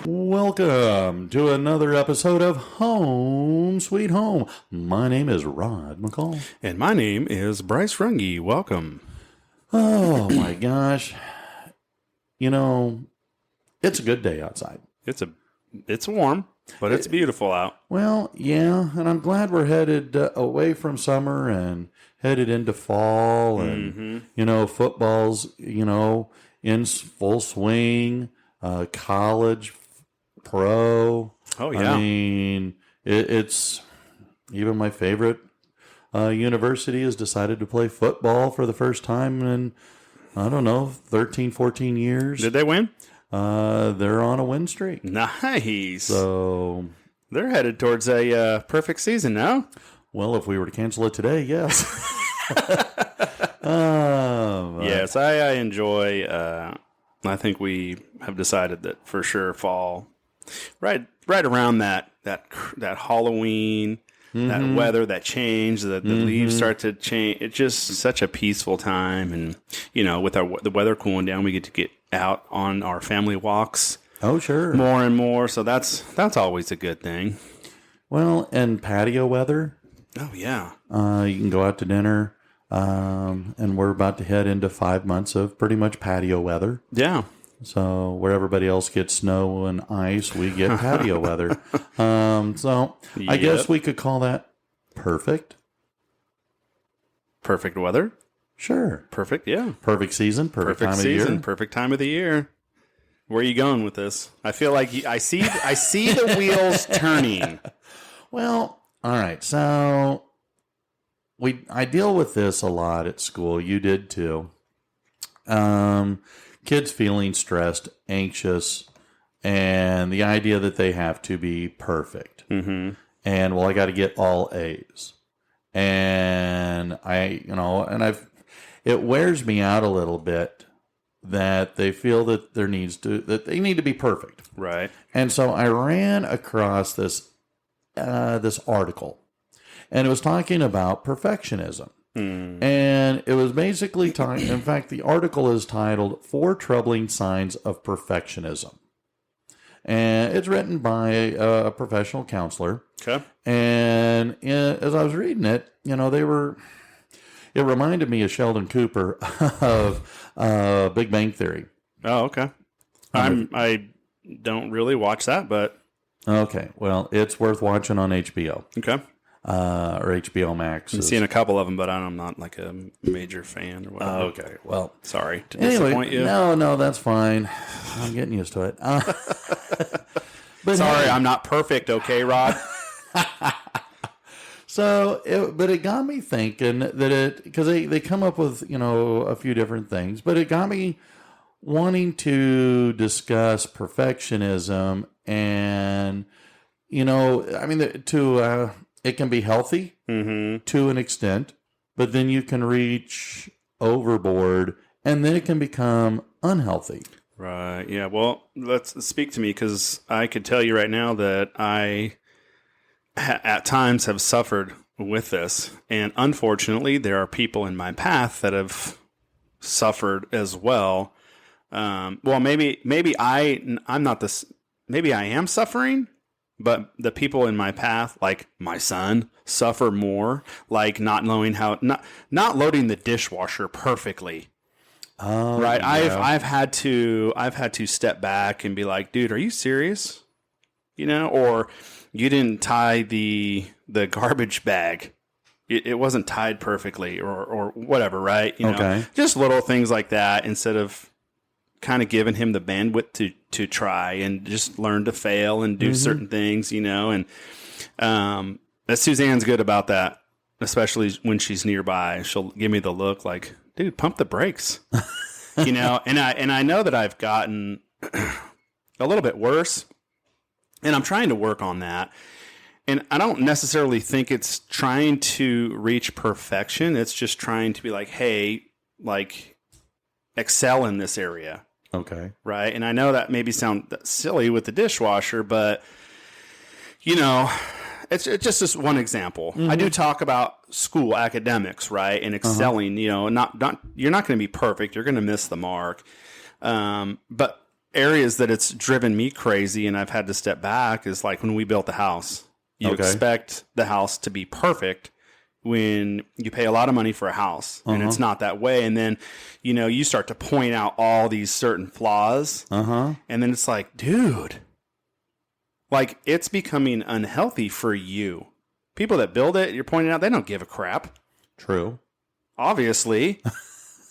Welcome to another episode of Home Sweet Home. My name is Rod McCall. And my name is Bryce Runge. Welcome. Oh my gosh. You know, it's a good day outside. It's warm, but it's beautiful out. Well, yeah, and I'm glad we're headed away from summer and headed into fall and, football's, in full swing, college, pro. Oh, yeah. I mean, it's even my favorite university has decided to play football for the first time in, 13, 14 years. Did they win? They're on a win streak. Nice. So they're headed towards a perfect season now. Well, if we were to cancel it today, yes. Yes, I enjoy. I think we have decided that for sure fall, right around that Halloween, that weather, that change, the leaves start to change. It's just such a peaceful time, and with the weather cooling down, we get to get out on our family walks. Oh, sure, more and more. So that's always a good thing. Well, and patio weather. Oh yeah, you can go out to dinner, and we're about to head into 5 months of pretty much patio weather. Yeah. So where everybody else gets snow and ice, we get patio weather. So I guess we could call that perfect. Perfect weather. Sure. Perfect. Yeah. Perfect season. Perfect time of the year. Perfect time of the year. Where are you going with this? I feel like I see the wheels turning. Well, all right. So I deal with this a lot at school. You did too. Kids feeling stressed, anxious, and the idea that they have to be perfect. Mm-hmm. And I got to get all A's. And it wears me out a little bit that they feel that they need to be perfect. Right. And so I ran across this article, and it was talking about perfectionism. And it was basically in fact, the article is titled 4 Troubling Signs of Perfectionism. And it's written by a professional counselor. Okay. And as I was reading it, it reminded me of Sheldon Cooper of Big Bang Theory. Oh, okay. I don't really watch that, but okay. Well, it's worth watching on HBO. Okay. Or HBO Max. I've seen a couple of them, but I'm not like a major fan or whatever. Okay. Well, sorry to disappoint you. No, that's fine. I'm getting used to it. But sorry, I'm not perfect. Okay, Rod. But it got me thinking that because they come up with a few different things, but it got me wanting to discuss perfectionism and it can be healthy to an extent, but then you can reach overboard, and then it can become unhealthy. Right. Yeah. Well, let's speak to me, because I could tell you right now that I at times have suffered with this, and unfortunately, there are people in my path that have suffered as well. Maybe I'm not this. Maybe I am suffering. But the people in my path, like my son, suffer more, like not knowing how, not loading the dishwasher perfectly. Oh, right. Yeah. I've had to step back and be like, dude, are you serious? Or you didn't tie the garbage bag. It wasn't tied perfectly, or whatever. Right. Okay. Just little things like that, instead of kind of giving him the bandwidth to try and just learn to fail and do certain things, and that Suzanne's good about that, especially when she's nearby. She'll give me the look like, dude, pump the brakes, and I know that I've gotten a little bit worse, and I'm trying to work on that. And I don't necessarily think it's trying to reach perfection. It's just trying to be like, hey, like, excel in this area. Okay. Right. And I know that maybe sound silly with the dishwasher, but it's just this one example. I do talk about school academics, right, and excelling. You know, not you're not going to be perfect. You're going to miss the mark. But areas that it's driven me crazy, and I've had to step back, is like when we built the house. You expect the house to be perfect when you pay a lot of money for a house, and it's not that way. And then, you know, you start to point out all these certain flaws, and then it's like, dude, like it's becoming unhealthy for you. People that build it, you're pointing out, they don't give a crap. True. Obviously,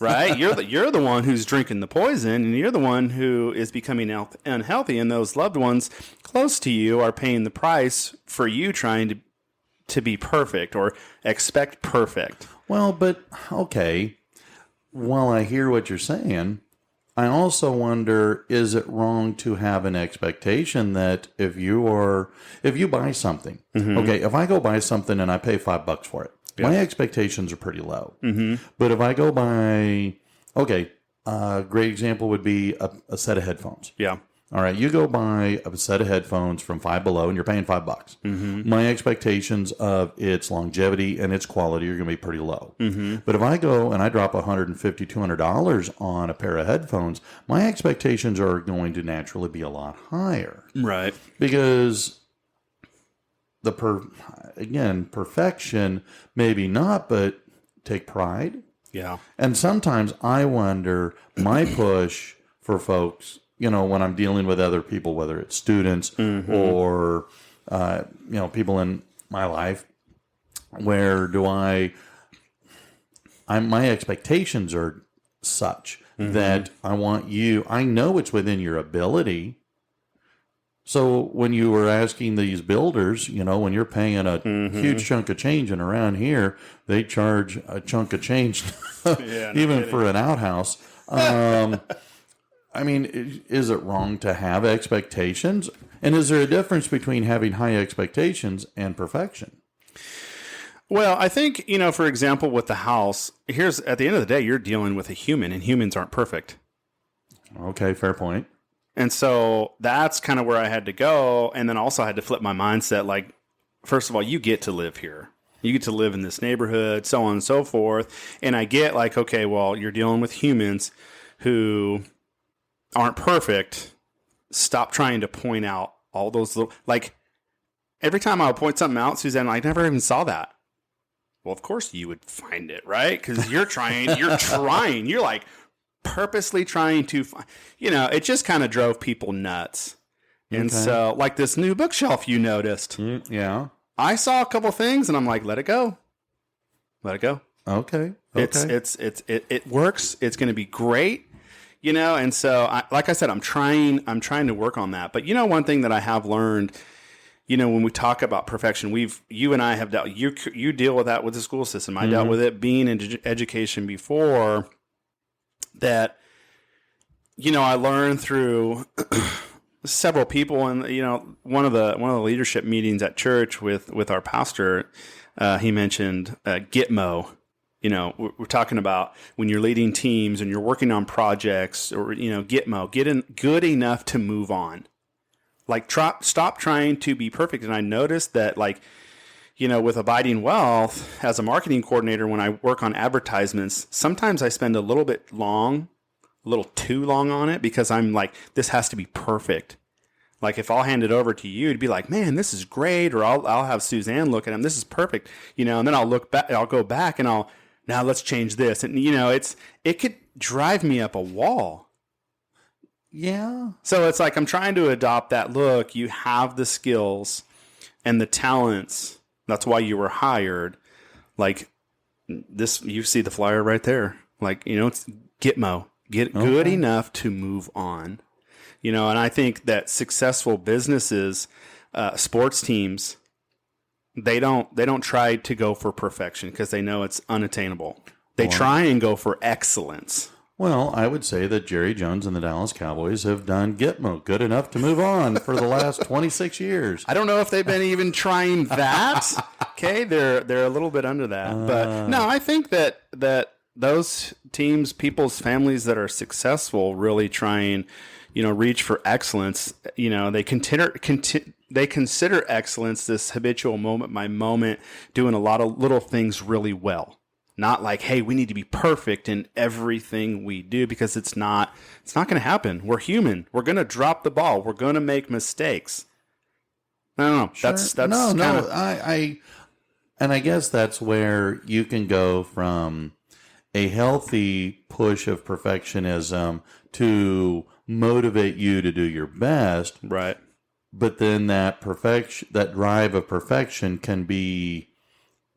right? You're the one who's drinking the poison, and you're the one who is becoming unhealthy, and those loved ones close to you are paying the price for you trying to be perfect or expect perfect. Well, but okay. While I hear what you're saying, I also wonder, is it wrong to have an expectation that if you buy something, okay, if I go buy something and I pay $5 for it, my expectations are pretty low. But if I go buy, okay, a great example would be a set of headphones. Yeah. All right, you go buy a set of headphones from Five Below, and you're paying $5. My expectations of its longevity and its quality are going to be pretty low. But if I go and I drop $150, $200 on a pair of headphones, my expectations are going to naturally be a lot higher. Right. Because perfection, maybe not, but take pride. Yeah. And sometimes I wonder, my push for folks, you know, when I'm dealing with other people, whether it's students or, you know, people in my life, where my expectations are such that I know it's within your ability. So when you were asking these builders, you know, when you're paying a huge chunk of change, and around here they charge a chunk of change, even for an outhouse. I mean, is it wrong to have expectations? And is there a difference between having high expectations and perfection? Well, I think, you know, for example, with the house, here's at the end of the day, you're dealing with a human, and humans aren't perfect. Okay, fair point. And so that's kind of where I had to go. And then also I had to flip my mindset. Like, first of all, you get to live here. You get to live in this neighborhood, so on and so forth. And I get like, okay, well, you're dealing with humans who aren't perfect. Stop trying to point out all those little, like, every time I would point something out, Suzanne, I never even saw that. Well, of course you would find it, right? Because you're trying, you're like purposely trying to find, you know, it just kind of drove people nuts. And so, like this new bookshelf you noticed. Yeah. I saw a couple things and I'm like, let it go. Let it go. Okay. It works. It's going to be great. You know, and so, like I said, I'm trying to work on that. But, you know, one thing that I have learned, you know, when we talk about perfection, you and I have dealt, you deal with that with the school system. I dealt with it being in education before that, you know, I learned through several people. And, you know, one of the leadership meetings at church with our pastor, he mentioned Gitmo. You know, we're talking about when you're leading teams and you're working on projects, or, you know, Gitmo, good enough to move on. Like, stop trying to be perfect. And I noticed that, like, you know, with Abiding Wealth, as a marketing coordinator, when I work on advertisements, sometimes I spend a little too long on it, because I'm like, this has to be perfect. Like, if I'll hand it over to you, it'd be like, man, this is great. Or I'll have Suzanne look at them. This is perfect. You know, and then I'll go back and now let's change this. And, you know, it could drive me up a wall. Yeah. So it's like, I'm trying to adopt that look. You have the skills and the talents. That's why you were hired. Like this, you see the flyer right there. Like, you know, it's Gitmo. Get good enough to move on. You know, and I think that successful businesses, sports teams, they don't try to go for perfection because they know it's unattainable. They try and go for excellence. Well, I would say that Jerry Jones and the Dallas Cowboys have done Gitmo, good enough to move on, for the last 26 years. I don't know if they've been even trying that. Okay, they're a little bit under that. But no, I think that those teams, people's families that are successful, really trying, reach for excellence. They consider excellence this habitual moment by moment, doing a lot of little things really well. Not like, hey, we need to be perfect in everything we do, because it's not going to happen. We're human. We're going to drop the ball. We're going to make mistakes. No. Sure. That's no. I guess that's where you can go from a healthy push of perfectionism to motivate you to do your best. Right. But then that drive of perfection can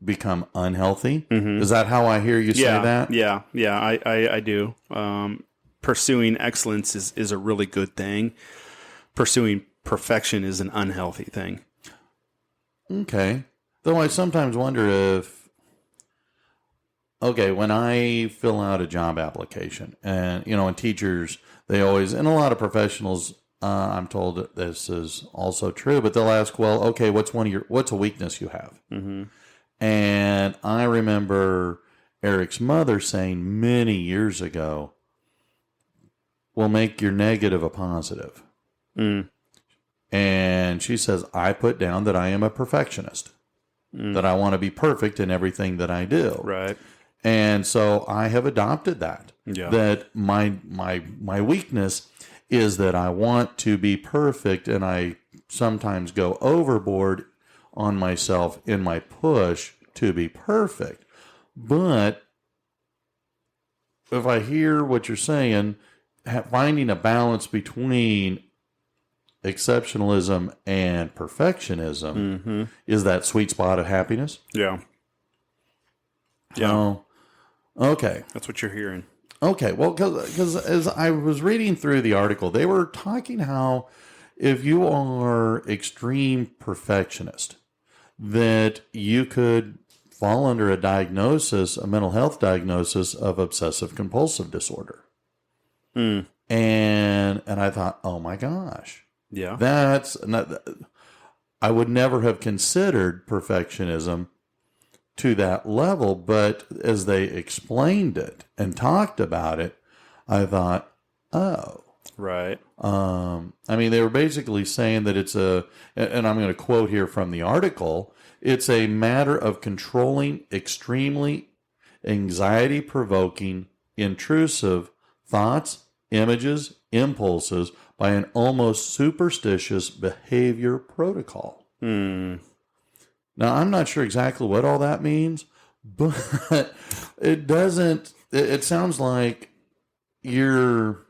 become unhealthy. Mm-hmm. Is that how I hear you say that? Yeah, I do. Pursuing excellence is a really good thing. Pursuing perfection is an unhealthy thing. Okay. Though I sometimes wonder if, when I fill out a job application, and, and teachers, they always, and a lot of professionals, I'm told that this is also true, but they'll ask, well, okay, what's a weakness you have? Mm-hmm. And I remember Eric's mother saying many years ago, well, make your negative a positive. Mm. And she says, I put down that I am a perfectionist, that I want to be perfect in everything that I do. Right. And so I have adopted that, that my weakness is that I want to be perfect, and I sometimes go overboard on myself in my push to be perfect. But if I hear what you're saying, finding a balance between exceptionalism and perfectionism is that sweet spot of happiness. Yeah. Oh, okay. That's what you're hearing. Okay. Well, because as I was reading through the article, they were talking how if you are extreme perfectionist, that you could fall under a mental health diagnosis of obsessive compulsive disorder. And I thought, oh my gosh. Yeah. I would never have considered perfectionism to that level, but as they explained it and talked about it, I thought, oh. Right. They were basically saying that it's and I'm going to quote here from the article, it's a matter of controlling extremely anxiety-provoking, intrusive thoughts, images, impulses by an almost superstitious behavior protocol. Now, I'm not sure exactly what all that means, but it doesn't. It sounds like you're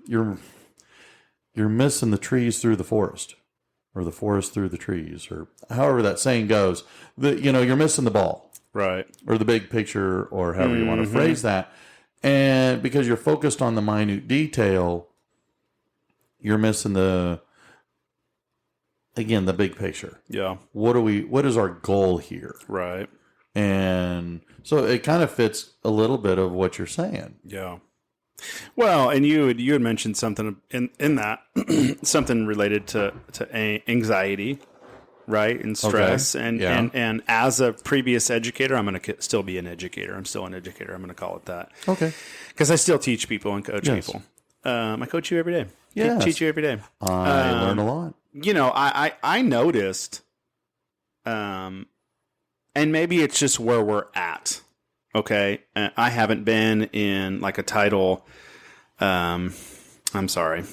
missing the trees through the forest, or the forest through the trees, or however that saying goes. You're missing the ball, right, or the big picture, or however you want to phrase that. And because you're focused on the minute detail, you're missing the big picture. Yeah. What is our goal here? Right. And so it kind of fits a little bit of what you're saying. Yeah. Well, and you had mentioned something in that, something related to anxiety, right, and stress, okay. and as a previous educator, I'm going to still be an educator. I'm still an educator. I'm going to call it that. Okay. Because I still teach people and coach people. I coach you every day. Yeah. Teach you every day. I learn a lot. I noticed, and maybe it's just where we're at. Okay, I haven't been in like a title. I'm sorry,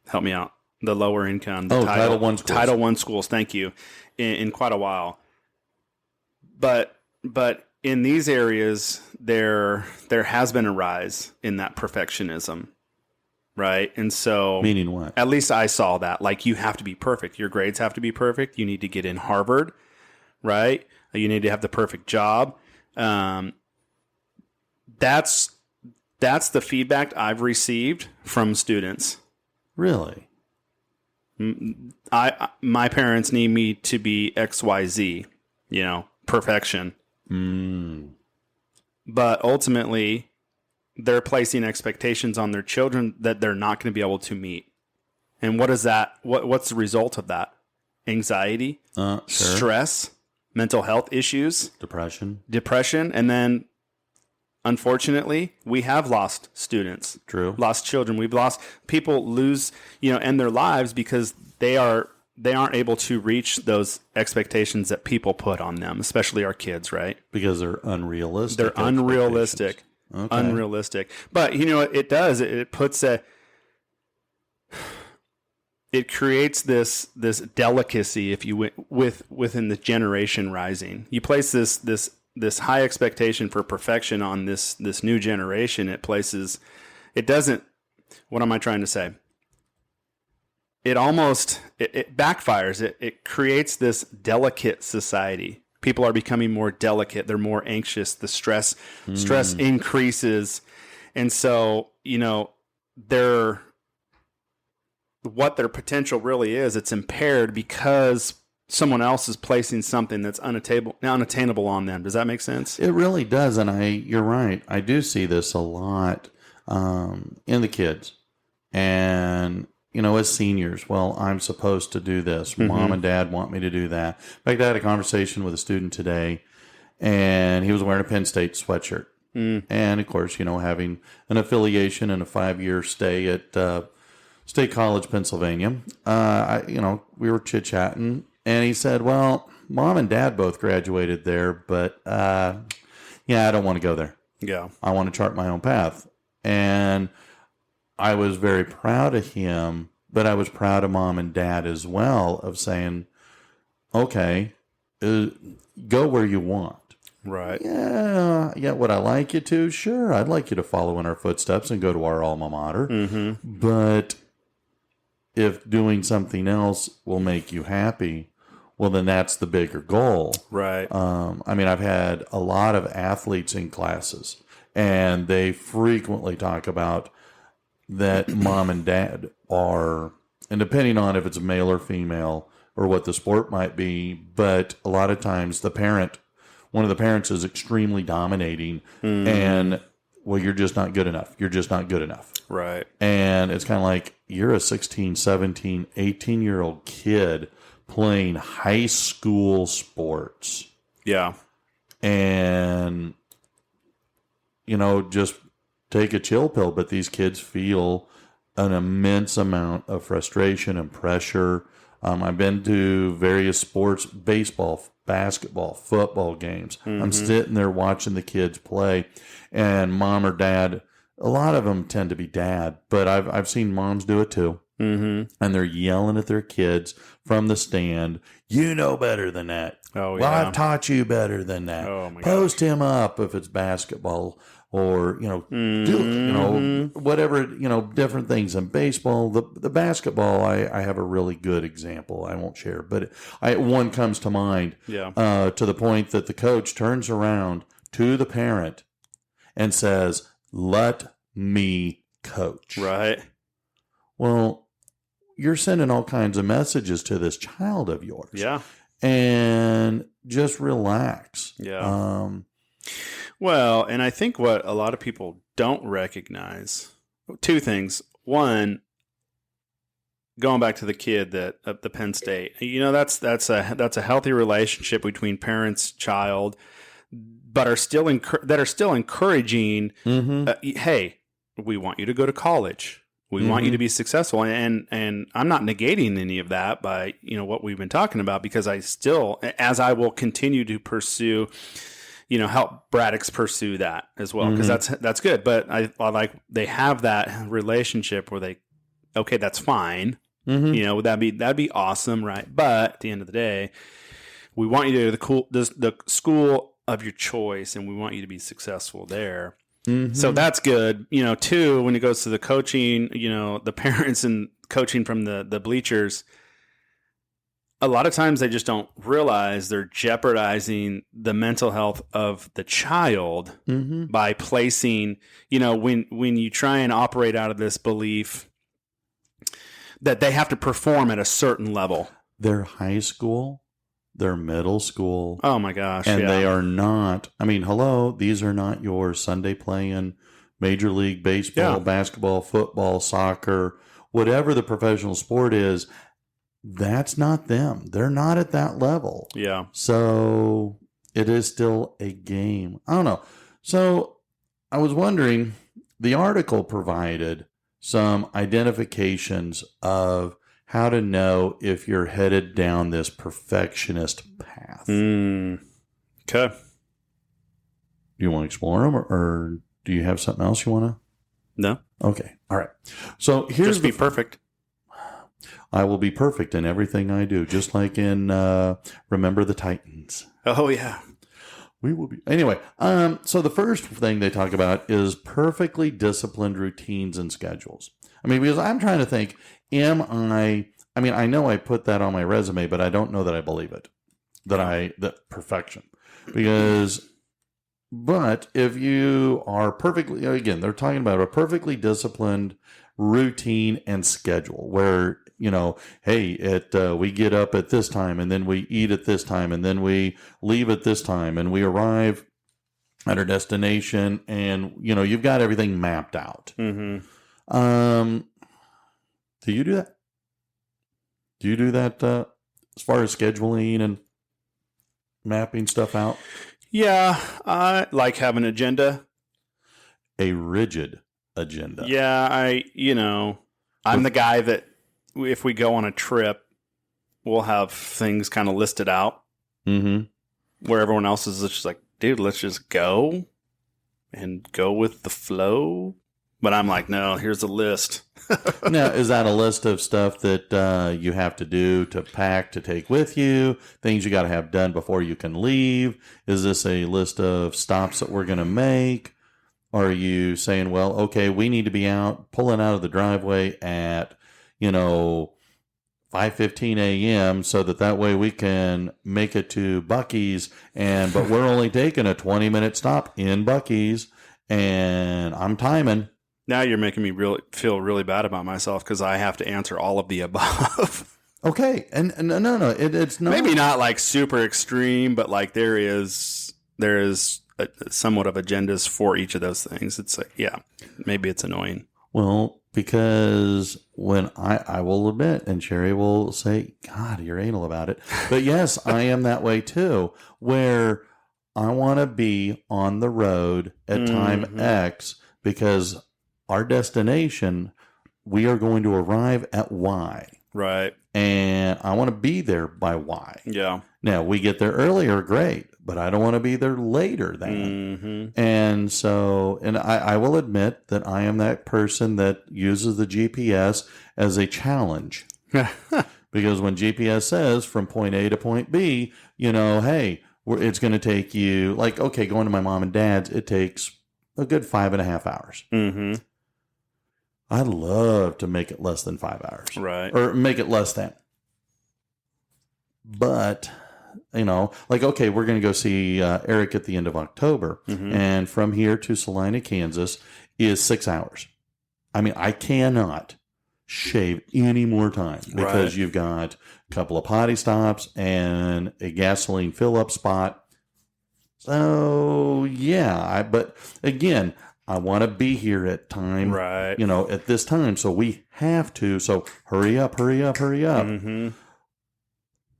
help me out. The lower income, Title I schools. Title I schools. Thank you. In quite a while, but in these areas, there has been a rise in that perfectionism, right? And so, meaning what? At least I saw that. Like, you have to be perfect. Your grades have to be perfect. You need to get in Harvard, right? You need to have the perfect job. That's the feedback I've received from students. Really? My parents need me to be XYZ, perfection. But ultimately, they're placing expectations on their children that they're not going to be able to meet. And what is that? What's the result of that? Anxiety, sure. Stress, mental health issues, depression, and then unfortunately, we have lost students, True. lost children. We've lost people lose, end their lives because they aren't able to reach those expectations that people put on them, especially our kids, right? Because they're unrealistic. They're unrealistic. Okay. Unrealistic. But it does. It puts it creates this delicacy, if you within the generation rising. You place this high expectation for perfection on this new generation. It doesn't. What am I trying to say? It backfires. It creates this delicate society. People are becoming more delicate. They're more anxious. The stress increases. And so, what their potential really is, it's impaired because someone else is placing something that's unattainable on them. Does that make sense? It really does. And you're right. I do see this a lot in the kids. And, as seniors, well, I'm supposed to do this. Mom and dad want me to do that. In fact, I had a conversation with a student today, and he was wearing a Penn State sweatshirt. And, of course, having an affiliation and a 5-year stay at State College, Pennsylvania, we were chit-chatting, and he said, well, Mom and Dad both graduated there, but, I don't want to go there. Yeah. I want to chart my own path. And I was very proud of him, but I was proud of Mom and Dad as well, of saying, okay, go where you want. Right. Yeah. Would I like you to? Sure. I'd like you to follow in our footsteps and go to our alma mater. But if doing something else will make you happy, well, then that's the bigger goal. Right. I've had a lot of athletes in classes, and they frequently talk about that mom and dad are, and depending on if it's male or female or what the sport might be, but a lot of times one of the parents is extremely dominating and, well, you're just not good enough. You're just not good enough. Right. And it's kind of like you're a 16, 17, 18-year-old kid playing high school sports. Yeah. And, just take a chill pill. But these kids feel an immense amount of frustration and pressure. I've been to various sports, baseball, basketball, football games. I'm sitting there watching the kids play, and mom or dad, a lot of them tend to be dad, but I've seen moms do it too. And they're yelling at their kids from the stand. You know better than that. Oh, yeah. Well, I've taught you better than that. Oh, my Post him up if it's basketball, or, do, whatever, different things. In baseball, the basketball, I have a really good example. I won't share, but one comes to mind. Yeah. To the point that the coach turns around to the parent and says, let me coach. Right. Well, you're sending all kinds of messages to this child of yours. Yeah. And just relax. Yeah. Well, and I think what a lot of people don't recognize, two things. One, going back to the kid at the Penn State, that's a healthy relationship between parents, child, but are still encouraging. Hey, we want you to go to college. We want you to be successful, and I'm not negating any of that by what we've been talking about, because as I will continue to pursue, help Braddock's pursue that as well, because that's good. But I like they have that relationship where okay, that's fine. That'd be awesome, right? But at the end of the day, we want you to go to the school of your choice, and we want you to be successful there. So that's good. Two, when it goes to the coaching, the parents and coaching from the bleachers, a lot of times they just don't realize they're jeopardizing the mental health of the child by placing, when you try and operate out of this belief that they have to perform at a certain level. Their high school, their middle school. Oh my gosh. And they are not, hello, these are not your Sunday playing Major League Baseball, basketball, football, soccer, whatever the professional sport is. That's not them. They're not at that level. Yeah. So it is still a game. I don't know. So I was wondering, the article provided some identifications of how to know if you're headed down this perfectionist path. Okay. Do you want to explore them, or do you have something else you want to? No. Okay. All right. So here's Just be perfect. I will be perfect in everything I do, just like in Remember the Titans. Oh, yeah. We will be. Anyway, so the first thing they talk about is perfectly disciplined routines and schedules. I mean, because I'm trying to think, I mean, I know I put that on my resume, but I don't know that I believe it, that perfection. But if you are perfectly, again, they're talking about a perfectly disciplined routine and schedule where, hey, we get up at this time, and then we eat at this time, and then we leave at this time, and we arrive at our destination, and, you've got everything mapped out. Mm-hmm. Do you do that? Do you do that as far as scheduling and mapping stuff out? Yeah, I like have an agenda. A rigid agenda. Yeah, I'm the guy that if we go on a trip, we'll have things kind of listed out. Mm-hmm. Where everyone else is just like, dude, let's just go and go with the flow. But I'm like, no, here's a list. Now, is that a list of stuff that you have to do, to pack, to take with you, things you got to have done before you can leave? Is this a list of stops that we're going to make? Or are you saying, well, okay, we need to be pulling out of the driveway at, 5:15 a.m. so that way we can make it to Buc-ee's, but we're only taking a 20-minute stop in Buc-ee's, and I'm timing. Now you're making me feel really bad about myself because I have to answer all of the above. Okay, and no, it's not. Maybe not like super extreme, but like there is somewhat of agendas for each of those things. It's like, yeah, maybe it's annoying. Well, because when I will admit, and Sherry will say, God, you're anal about it. But yes, I am that way too, where I want to be on the road at time X because our destination, we are going to arrive at Y. Right. And I want to be there by Y. Yeah. Now, we get there earlier, great, but I don't want to be there later than. Mm-hmm. And so, I will admit that I am that person that uses the GPS as a challenge. Because when GPS says from point A to point B, hey, it's going to take you, like, okay, going to my mom and dad's, it takes a good 5.5 hours. Mm-hmm. I love to make it less than 5 hours. Right. Or make it less than. But, like, okay, we're going to go see Eric at the end of October. Mm-hmm. And from here to Salina, Kansas is 6 hours. I mean, I cannot shave any more time because you've got a couple of potty stops and a gasoline fill-up spot. So, yeah. But, again, I want to be here at time, right? At this time. So we have to. So hurry up. Mm-hmm.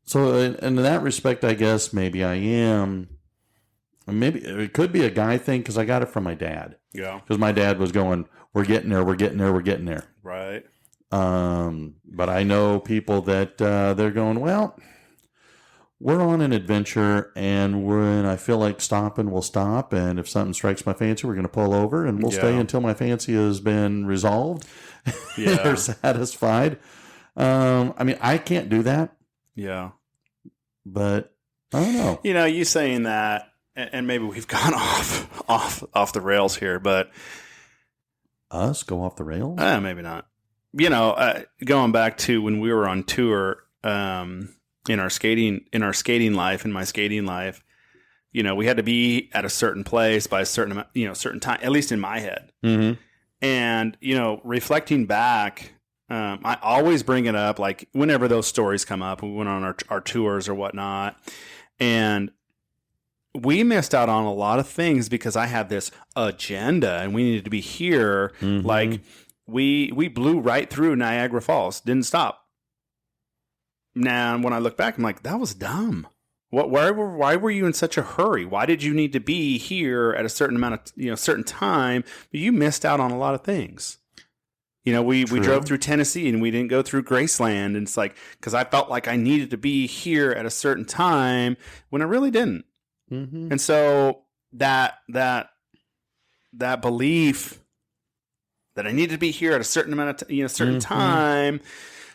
So in that respect, I guess maybe I am. Maybe it could be a guy thing because I got it from my dad. Yeah. Because my dad was going, we're getting there. Right. But I know people that they're going, well, we're on an adventure, and when I feel like stopping, we'll stop. And if something strikes my fancy, we're going to pull over, and we'll stay until my fancy has been resolved or satisfied. I mean, I can't do that. Yeah. But I don't know. You saying that, and maybe we've gone off the rails here, but us go off the rails? Maybe not. Going back to when we were on tour, in our skating life, in my skating life, we had to be at a certain place by a certain amount, certain time, at least in my head. Mm-hmm. And, reflecting back, I always bring it up, like whenever those stories come up, we went on our tours or whatnot, and we missed out on a lot of things because I had this agenda and we needed to be here. Mm-hmm. Like we blew right through Niagara Falls, didn't stop. Now, when I look back, I'm like, that was dumb. Why were you in such a hurry? Why did you need to be here at a certain amount of, certain time? But you missed out on a lot of things. We drove through Tennessee and we didn't go through Graceland. And it's like, because I felt like I needed to be here at a certain time when I really didn't. Mm-hmm. And so that belief that I needed to be here at a certain amount of, certain time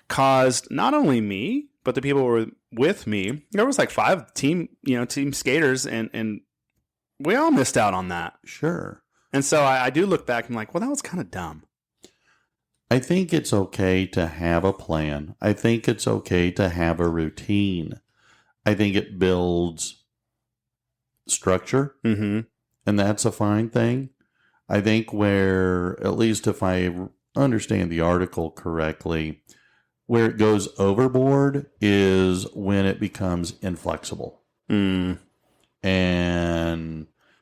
caused not only me, but the people who were with me. There was like 5 team skaters and we all missed out on that. Sure. And so I do look back and I'm like, well, that was kind of dumb. I think it's okay to have a plan. I think it's okay to have a routine. I think it builds structure, and that's a fine thing. I think where, at least if I understand the article correctly, where it goes overboard is when it becomes inflexible. And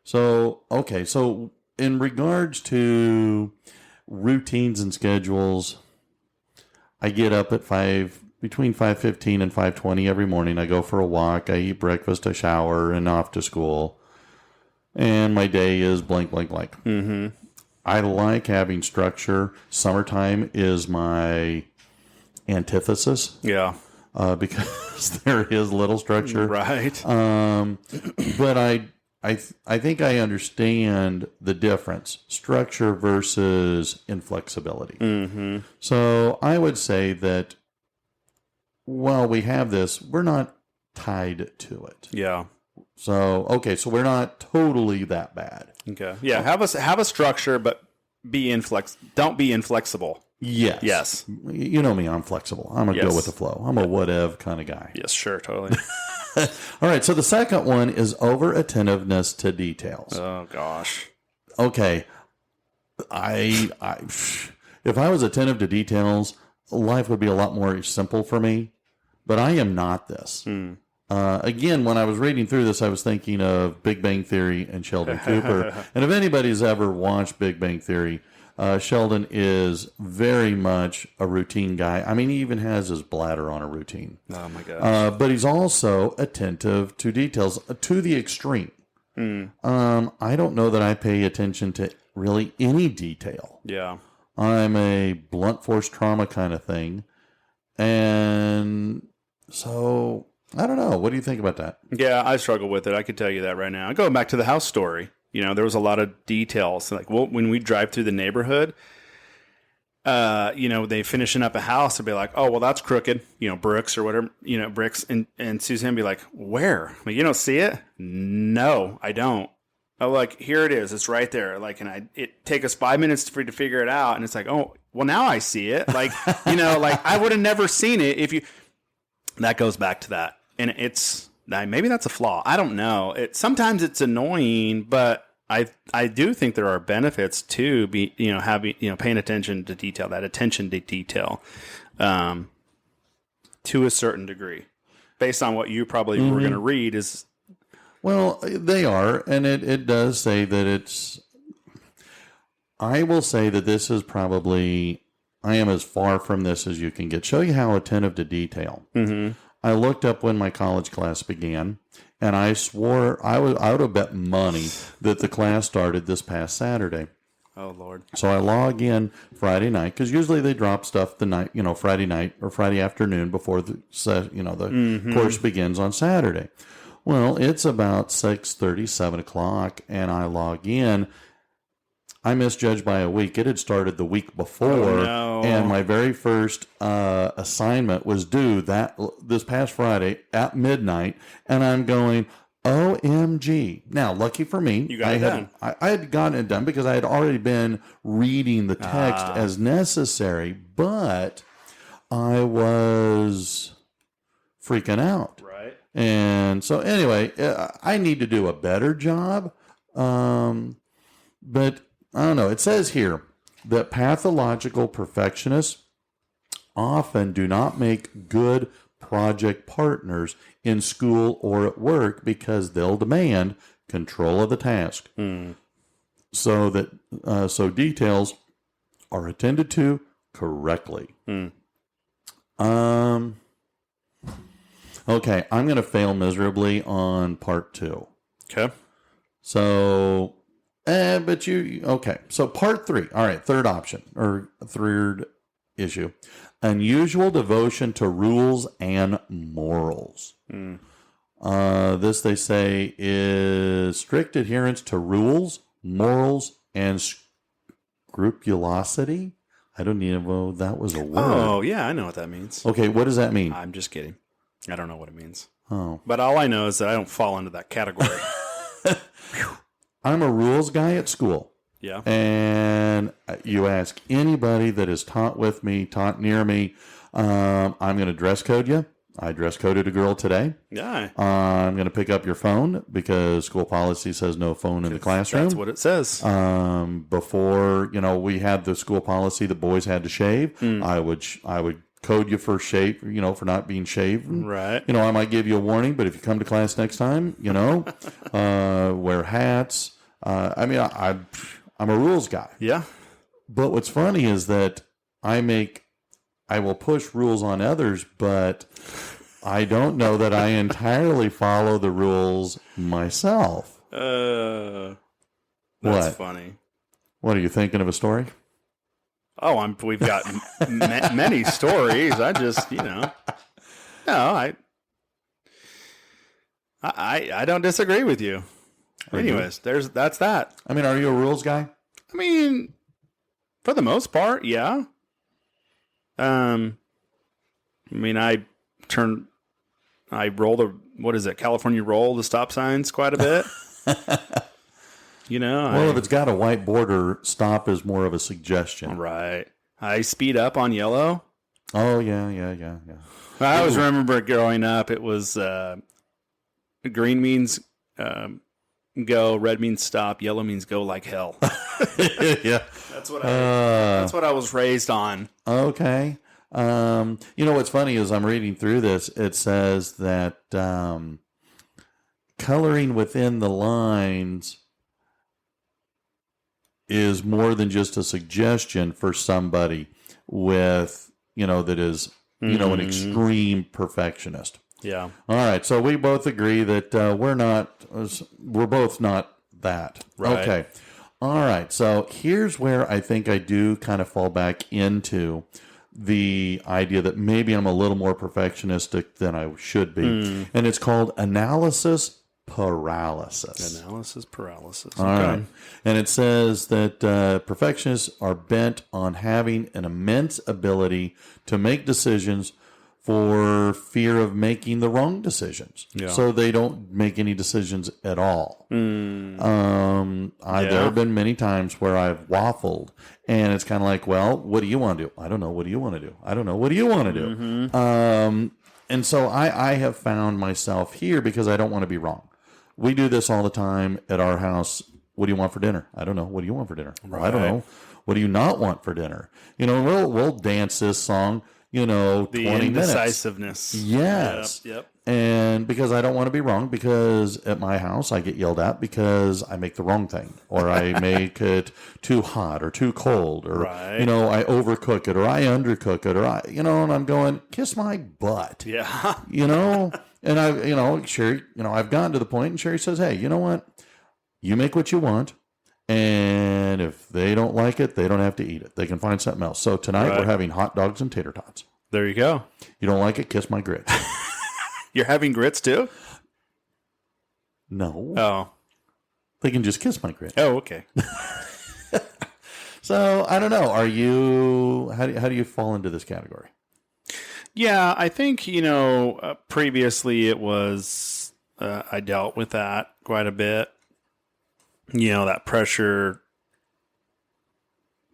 so, okay, so in regards to routines and schedules, I get up at between 5:15 and 5:20 every morning. I go for a walk, I eat breakfast, I shower, and off to school. And my day is blank, blank, blank. I like having structure. Summertime is my antithesis. Yeah. Because there is little structure. Right. But I think I understand the difference, structure versus inflexibility. So I would say that while we have this, we're not tied to it. Yeah. So, okay, so we're not totally that bad. Okay. Yeah. Have a structure, but don't be inflexible. Yes. Yes. You know me, I'm flexible. I'm a go with the flow. I'm a whatever kind of guy. Yes, sure, totally. All right, so the second one is over-attentiveness to details. Oh, gosh. Okay. If I was attentive to details, life would be a lot more simple for me, but I am not this. Again, when I was reading through this, I was thinking of Big Bang Theory and Sheldon Cooper. And if anybody's ever watched Big Bang Theory, Sheldon is very much a routine guy. I mean, he even has his bladder on a routine. Oh, my gosh. But he's also attentive to details to the extreme. I don't know that I pay attention to really any detail. Yeah. I'm a blunt force trauma kind of thing. And so, I don't know. What do you think about that? Yeah, I struggle with it. I could tell you that right now. Going back to the house story. There was a lot of details. Like, when we drive through the neighborhood, they finishing up a house, they'll be like, oh, well, that's crooked, bricks or whatever, bricks. And Suzanne be like, where? Like, you don't see it? No, I don't. I'm like, here it is. It's right there. Like, and it take us 5 minutes for you to figure it out. And it's like, oh, well, now I see it. Like, like I would have never seen it if you, that goes back to that. And maybe that's a flaw. I don't know. Sometimes it's annoying, but I do think there are benefits to paying attention to detail, that attention to detail, to a certain degree, based on what you probably were going to read is. Well, they are, and it does say that I will say that this is probably, I am as far from this as you can get. Show you how attentive to detail. I looked up when my college class began, and I swore I would have bet money that the class started this past Saturday. Oh, Lord. So I log in Friday night, because usually they drop stuff the night, Friday night or Friday afternoon before the course begins on Saturday. Well, it's about 6:30, 7 o'clock, and I log in. I misjudged by a week. It had started the week before, and my very first assignment was due this past Friday at midnight, and I'm going, OMG. Now, lucky for me, you got it done. I had gotten it done because I had already been reading the text as necessary, but I was freaking out. Right. And so anyway, I need to do a better job, but I don't know. It says here that pathological perfectionists often do not make good project partners in school or at work because they'll demand control of the task. So that details are attended to correctly. Okay, I'm going to fail miserably on part 2. Okay. So, okay. So part 3. All right, third option or third issue. Unusual devotion to rules and morals. This, they say, is strict adherence to rules, morals, and scrupulosity. I don't even know if that was a word. Oh, yeah, I know what that means. Okay, what does that mean? I'm just kidding. I don't know what it means. Oh. But all I know is that I don't fall into that category. I'm a rules guy at school. Yeah. And you ask anybody that is taught with me, taught near me, I'm going to dress code you. I dress coded a girl today. Yeah. I'm going to pick up your phone because school policy says no phone in the classroom. That's what it says. Before, we had the school policy that boys had to shave. I would code you for shave, for not being shaved. Right. I might give you a warning, but if you come to class next time, wear hats. I'm a rules guy. Yeah. But what's funny is that I will push rules on others, but I don't know that I entirely follow the rules myself. That's What? funny. What, are you thinking of a story? Oh, we've got many stories. I just, no, I don't disagree with you. Anyways, that's that. I mean, are you a rules guy? I mean, for the most part, yeah. I roll California roll the stop signs quite a bit. Well, if it's got a white border, stop is more of a suggestion. Right. I speed up on yellow. Oh, yeah. I always remember growing up, it was green means go, red means stop, yellow means go like hell. Yeah. That's what I was raised on. Okay. What's funny is I'm reading through this. It says that coloring within the lines is more than just a suggestion for somebody with, that is, an extreme perfectionist. Yeah. All right. So we both agree that we're both not that. Right. Okay. All right. So here's where I think I do kind of fall back into the idea that maybe I'm a little more perfectionistic than I should be. And it's called analysis paralysis. Analysis paralysis. All right. And it says that perfectionists are bent on having an immense ability to make decisions for fear of making the wrong decisions. Yeah. So they don't make any decisions at all. There have been many times where I've waffled, and it's kind of like, well, what do you want to do? I don't know. What do you want to do? I don't know. What do you want to do? And so I have found myself here because I don't want to be wrong. We do this all the time at our house. What do you want for dinner? I don't know. What do you want for dinner? Right. I don't know. What do you not want for dinner? We'll dance this song, 20 minutes. Indecisiveness. Yes. Yep. And because I don't want to be wrong, because at my house I get yelled at because I make the wrong thing, or I make it too hot or too cold, or, right. I overcook it, or I undercook it, or and I'm going, kiss my butt. Yeah. And Sherry, I've gotten to the point, and Sherry says, hey, you know what? You make what you want. And if they don't like it, they don't have to eat it. They can find something else. So tonight we're having hot dogs and tater tots. There you go. You don't like it? Kiss my grits. You're having grits too? No. Oh. They can just kiss my grits. Oh, okay. So I don't know. Are you? How do you fall into this category? Yeah, I think previously it was I dealt with that quite a bit. That pressure.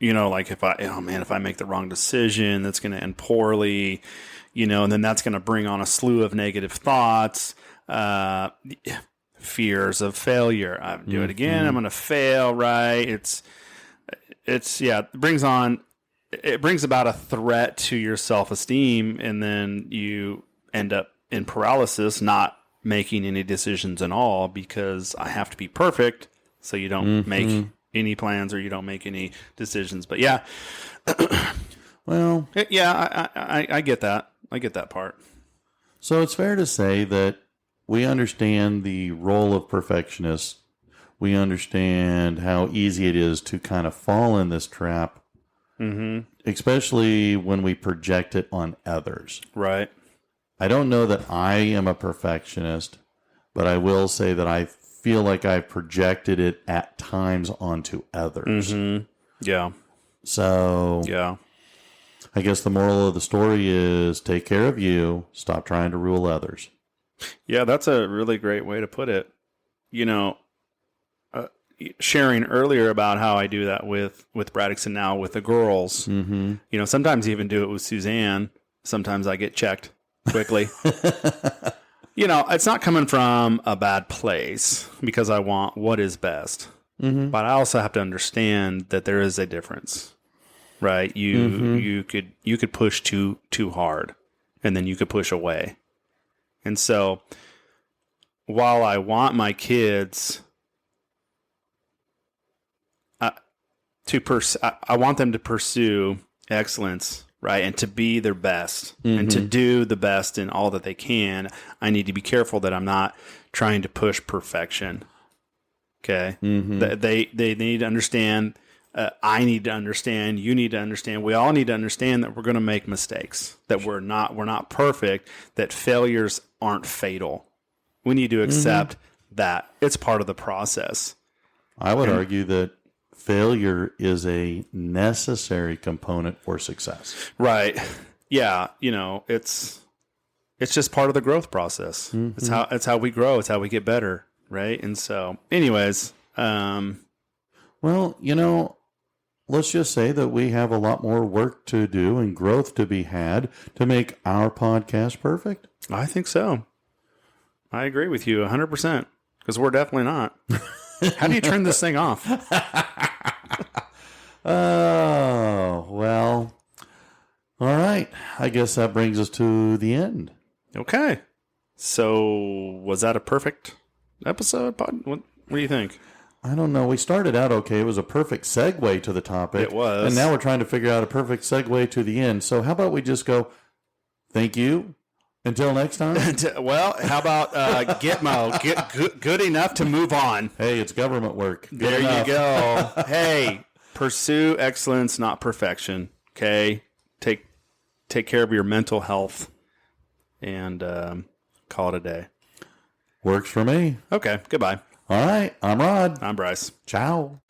Like if I make the wrong decision, that's going to end poorly. And then that's going to bring on a slew of negative thoughts, fears of failure. I do it again. I'm going to fail. Right? It brings about a threat to your self-esteem, and then you end up in paralysis, not making any decisions at all because I have to be perfect. So you don't make any plans or you don't make any decisions. But yeah, well, yeah, I get that. I get that part. So it's fair to say that we understand the role of perfectionists. We understand how easy it is to kind of fall in this trap, especially when we project it on others. Right. I don't know that I am a perfectionist, but I will say that I feel like I've projected it at times onto others. Yeah. So Yeah. I guess the moral of the story is take care of you, stop trying to rule others. Yeah, that's a really great way to put it. You know, sharing earlier about how I do that with Braddockson now with the girls. You know, sometimes I even do it with Suzanne. Sometimes I get checked quickly. You know, it's not coming from a bad place because I want what is best. But I also have to understand that there is a difference, right? You could push too hard, and then you could push away. And so, while I want my kids I want them to pursue excellence, right, and to be their best, and to do the best in all that they can, I need to be careful that I'm not trying to push perfection. Okay, they need to understand. I need to understand. You need to understand. We all need to understand that we're going to make mistakes. That we're not perfect. That failures aren't fatal. We need to accept that it's part of the process. I would argue that failure is a necessary component for success. Right. Yeah. You know, it's just part of the growth process. It's how we grow. It's how we get better. Right. And so, anyways, well, you know, let's just say that we have a lot more work to do and growth to be had to make our podcast perfect. I think so. I agree with you 100% because we're definitely not. How do you turn this thing off? Oh, well, all right. I guess that brings us to the end. Okay. So was that a perfect episode? What do you think? I don't know. We started out okay. It was a perfect segue to the topic. It was. And now we're trying to figure out a perfect segue to the end. So how about we just go, thank you. Until next time. Well, how about Gitmo? Get good enough to move on. Hey, it's government work. Good There enough. you go. Hey, pursue excellence, not perfection. Okay? Take care of your mental health and call it a day. Works for me. Okay, goodbye. All right. I'm Rod. I'm Bryce. Ciao.